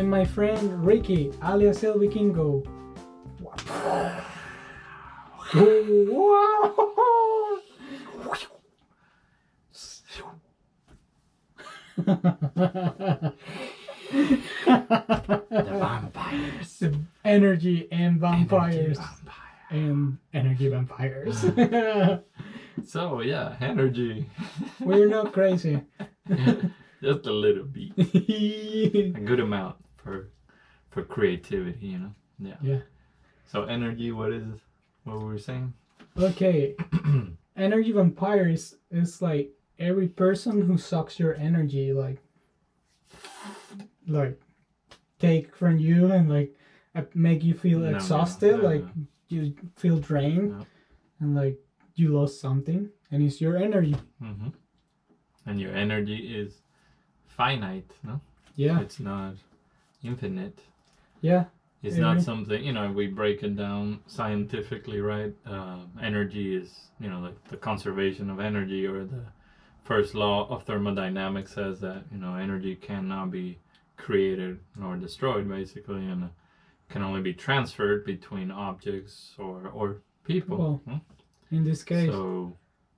and my friend Ricky, alias El Vikingo. The vampires. The energy and vampires. And energy vampires. So yeah, energy. We're not crazy. Just a little bit. A good amount for creativity, you know. Yeah. Yeah. So energy, what we were saying? Okay. Energy vampires is like every person who sucks your energy, like take from you and like make you feel exhausted, like you feel drained, and like you lost something, and it's your energy. Mm-hmm. And your energy is finite, no? Yeah. It's not infinite. Yeah. It's not something, you know, we break it down scientifically, right? Energy is, you know, like the conservation of energy, or the first law of thermodynamics says that, you know, energy cannot be created nor destroyed, basically, and can only be transferred between objects or people. Well, in this case. So,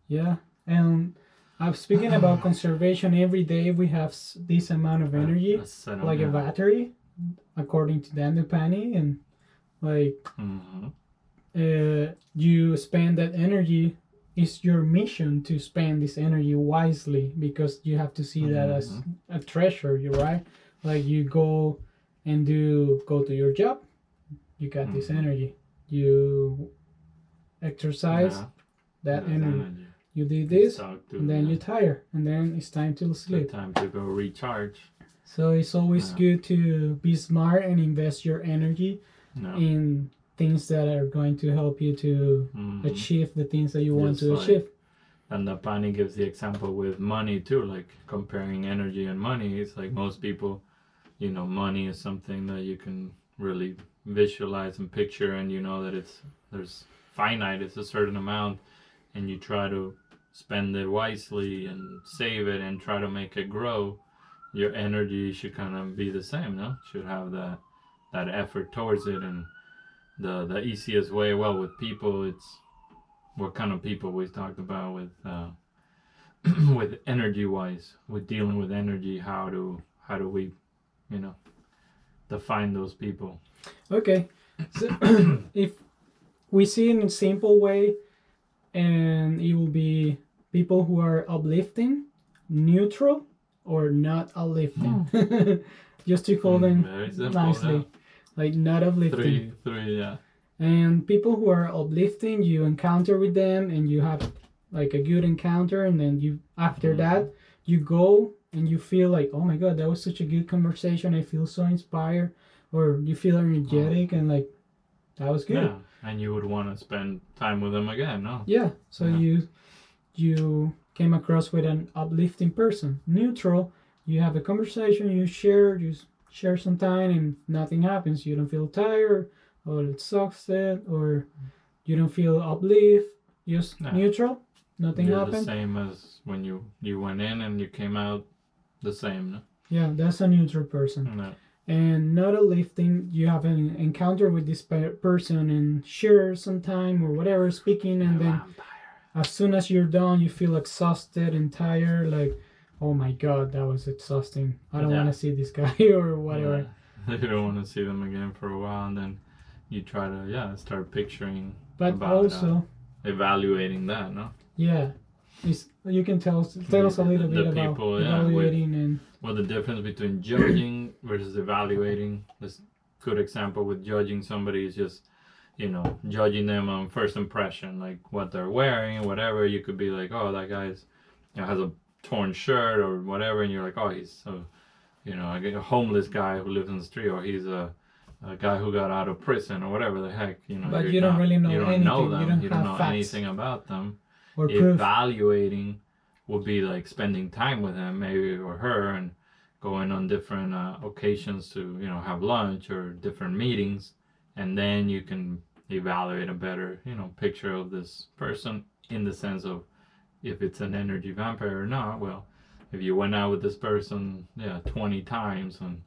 yeah. And I'm speaking about conservation. Every day we have this amount of energy, like a battery, according to Dandapani, and like you spend that energy. It's your mission to spend this energy wisely, because you have to see that as a treasure. You're right. Like you go to your job, you got this energy. You exercise that energy. You did this, and then you tire, and then it's time to sleep. It's time to go recharge. So it's always good to be smart and invest your energy in things that are going to help you to achieve the things that you want to achieve. And Dandapani gives the example with money too, like comparing energy and money. It's like most people, you know, money is something that you can really visualize and picture, and you know that there's finite, it's a certain amount, and you try to spend it wisely and save it and try to make it grow. Your energy should kind of be the same, no? Should have that effort towards it. And the easiest way, well, with people, it's what kind of people we talked about with with energy wise, with dealing with energy. How do we, you know, define those people? Okay, so if we see in a simple way, and it will be people who are uplifting, neutral, or not uplifting. Just to call them nicely, like not uplifting. Three, yeah. And people who are uplifting, you encounter with them, and you have like a good encounter, and then you after that you go and you feel like, oh my god, that was such a good conversation. I feel so inspired, or you feel energetic and like that was good. Yeah, and you would want to spend time with them again, no? Yeah. So you came across with an uplifting person. Neutral, you have a conversation, you share some time, and nothing happens. You don't feel tired or exhausted, or you don't feel uplift. Just neutral, nothing happened. The same as when you went in and you came out the same, no? Yeah, that's a neutral person. No. And not uplifting, you have an encounter with this person and share some time or whatever, speaking, and then as soon as you're done, you feel exhausted and tired, like, oh my god, that was exhausting. I don't want to see this guy or whatever. You don't want to see them again for a while, and then you try to start picturing. But about, also evaluating that, no? Yeah, you can tell us a little bit about people, evaluating and. Well, the difference between judging versus evaluating. This good example with judging somebody is just, you know, judging them on first impression, like what they're wearing, whatever. You could be like, oh, that guy's, you know, has a torn shirt or whatever, and you're like, oh, he's a, you know, a homeless guy who lives in the street, or he's a guy who got out of prison, or whatever the heck, you know. But you don't really know anything. Know them. You don't know facts. anything about them. Or proof. Evaluating would be like spending time with him, maybe, or her, and going on different occasions to, you know, have lunch or different meetings, and then you can evaluate a better, you know, picture of this person, in the sense of if it's an energy vampire or not. Well, if you went out with this person 20 times, and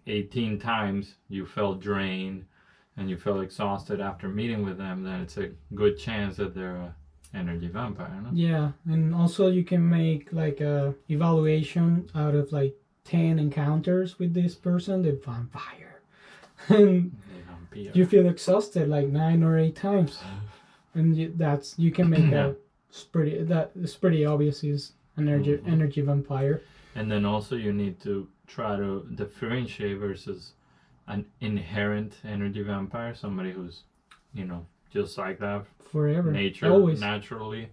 18 times you felt drained and you felt exhausted after meeting with them, then it's a good chance that they're a energy vampire, no? Yeah, and also you can make like a evaluation out of like 10 encounters with this person, the vampire, and you feel exhausted like 9 or 8 times, and you can make it's pretty obvious is energy vampire. And then also you need to try to differentiate versus an inherent energy vampire, somebody who's just like that forever, always naturally,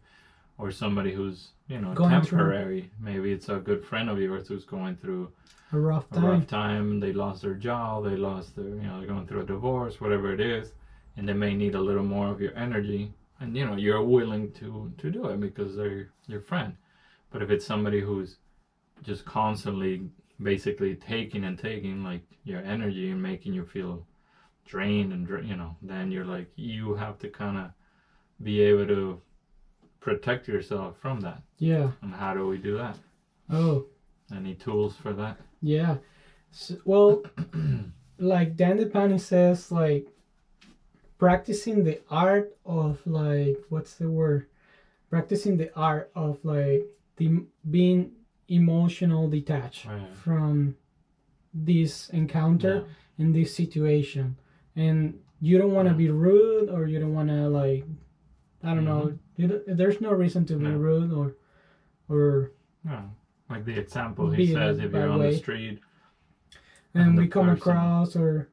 or somebody who's temporary. Maybe it's a good friend of yours who's going through a rough time. They lost their job, they lost their they're going through a divorce, whatever it is, and they may need a little more of your energy, and you're willing to do it because they're your friend. But if it's somebody who's just constantly basically taking like your energy and making you feel drained and then you're like, you have to kind of be able to protect yourself from that. Yeah. And how do we do that? Oh, any tools for that? Yeah. So, well, like Dandapani says, like practicing the art of like, what's the word? Practicing the art of like being emotional detached from this encounter in this situation. And you don't want to be rude, or you don't want to like, I don't know. There's no reason to be rude or. Like the example he says, if you're on the street and we come across, or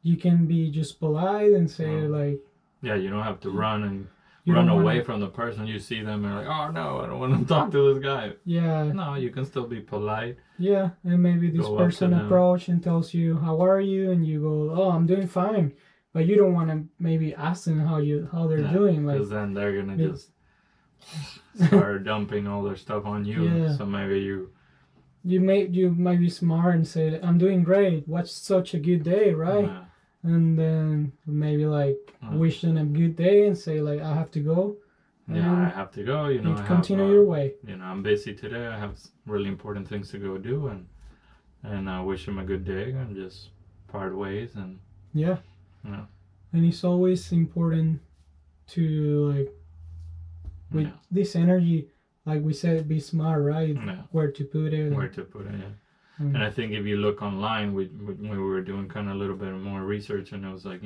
you can be just polite and say like. Yeah, you don't have to run and run away from the person. You see them and you're like, oh no, I don't want to talk to this guy. Yeah. No, you can still be polite. Yeah, and maybe this person approach and tells you, how are you? And you go, oh, I'm doing fine. But you don't want to maybe ask them how they're doing. Like, because then they're going to just start dumping all their stuff on you. Yeah. So maybe you might be smart and say, I'm doing great. What's such a good day, right? Yeah. And then maybe like wish them a good day and say like, I have to go. Yeah, I have to go. Continue your way. I'm busy today. I have really important things to go do, and I wish them a good day and just part ways. And and it's always important to like with this energy, like we said, be smart, right? Where to put it. And I think if you look online, we were doing kind of a little bit more research, and it was like,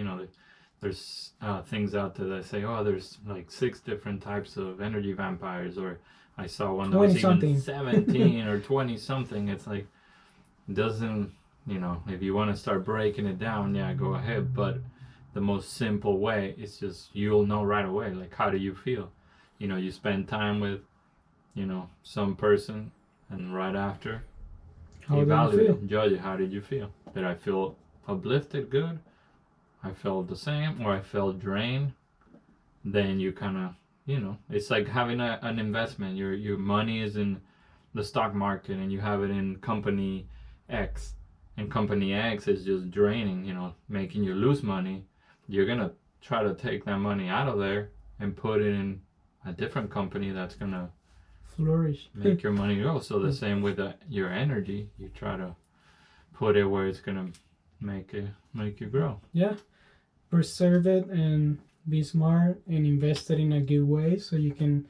there's things out there that say, oh, there's like 6 different types of energy vampires, or I saw one that was even 17 or 20 something. It's like, doesn't, if you want to start breaking it down, go ahead. But the most simple way is just, you'll know right away, like, how do you feel? You spend time with, some person, and right after, evaluate, judge it. How did you feel? Did I feel uplifted, good? I felt the same, or I felt drained? Then you kind of, it's like having an investment. Your money is in the stock market, and you have it in company X, and company X is just draining, making you lose money. You're gonna try to take that money out of there and put it in a different company that's gonna flourish, make your money go. So the same with your energy, you try to put it where it's gonna make you grow. Yeah, preserve it and be smart and invest it in a good way, so you can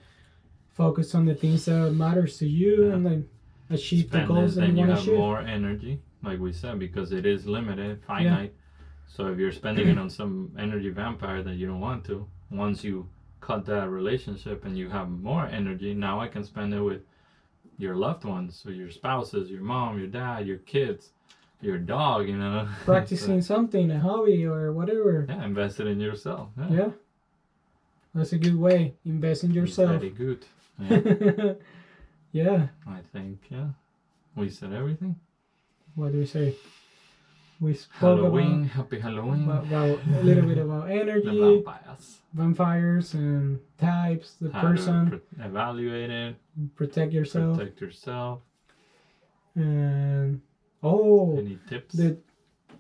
focus on the things that matters to you and then achieve the goals that you want to achieve. Then you have more energy, like we said, because it is limited, finite. So if you're spending it on some energy vampire that you don't want to, once you cut that relationship and you have more energy, now I can spend it with your loved ones, so your spouses, your mom, your dad, your kids, your dog, practicing something, a hobby or whatever. Invest it in yourself. That's a good way. Invest in yourself. Very good. I think we said everything. What do we say? We spoke Halloween, happy Halloween. About a little bit about energy, vampires and types, the person. Evaluate it. Protect yourself. And any tips?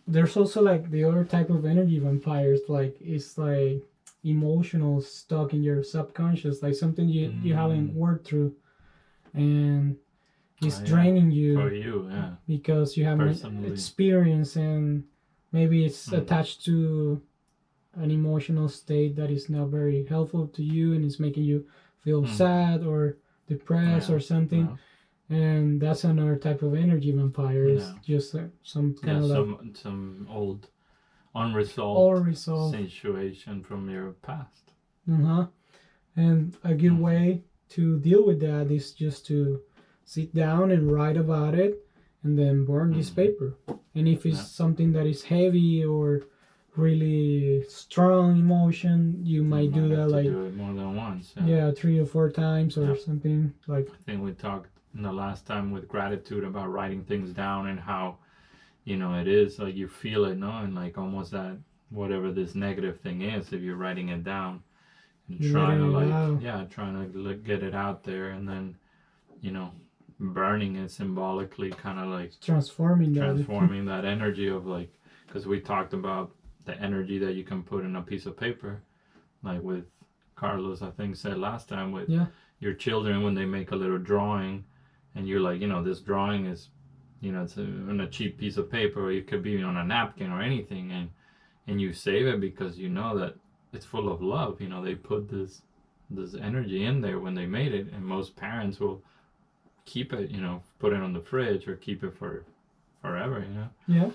There's also like the other type of energy vampires. Like it's like emotional stuck in your subconscious, like something you haven't worked through, and It's draining you. For you, yeah. Because you have an experience and maybe it's attached to an emotional state that is not very helpful to you and it's making you feel sad or depressed or something. And that's another type of energy vampire. It's just some kind of some old unresolved situation from your past. And a good way to deal with that is just to sit down and write about it and then burn this paper. And if it's something that is heavy or really strong emotion, you might do that like do it more than once. 3 or 4 times or something like. I think we talked in the last time with gratitude about writing things down and how, you know, it is like you feel it, no, and like almost that whatever this negative thing is, if you're writing it down and trying to get it out there, and then, you know, burning it symbolically, kind of like transforming that energy of like, because we talked about the energy that you can put in a piece of paper, like with Carlos, I think said last time with your children when they make a little drawing, and you're like, you know, this drawing is, you know, it's on a cheap piece of paper, or it could be on a napkin or anything, and you save it because you know that it's full of love. You know, they put this energy in there when they made it, and most parents will keep it, you know, put it on the fridge or keep it for forever, you know. Yeah.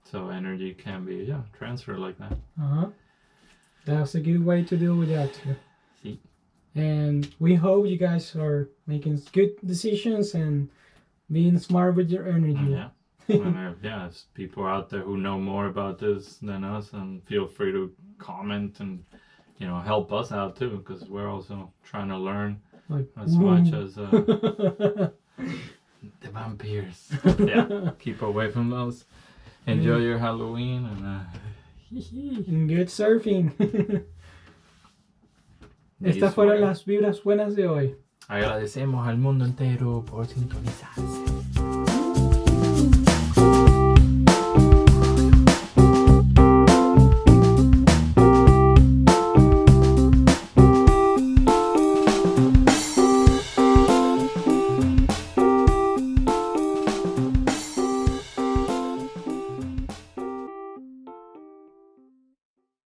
So energy can be transferred like that. That's a good way to deal with that too. See. And we hope you guys are making good decisions and being smart with your energy. And there's people out there who know more about this than us, and feel free to comment and, you know, help us out too, because we're also trying to learn as much as the vampires. Keep away from those. Enjoy your Halloween and good surfing. Estas fueron las vibras buenas de hoy. Agradecemos al mundo entero por sintonizarse.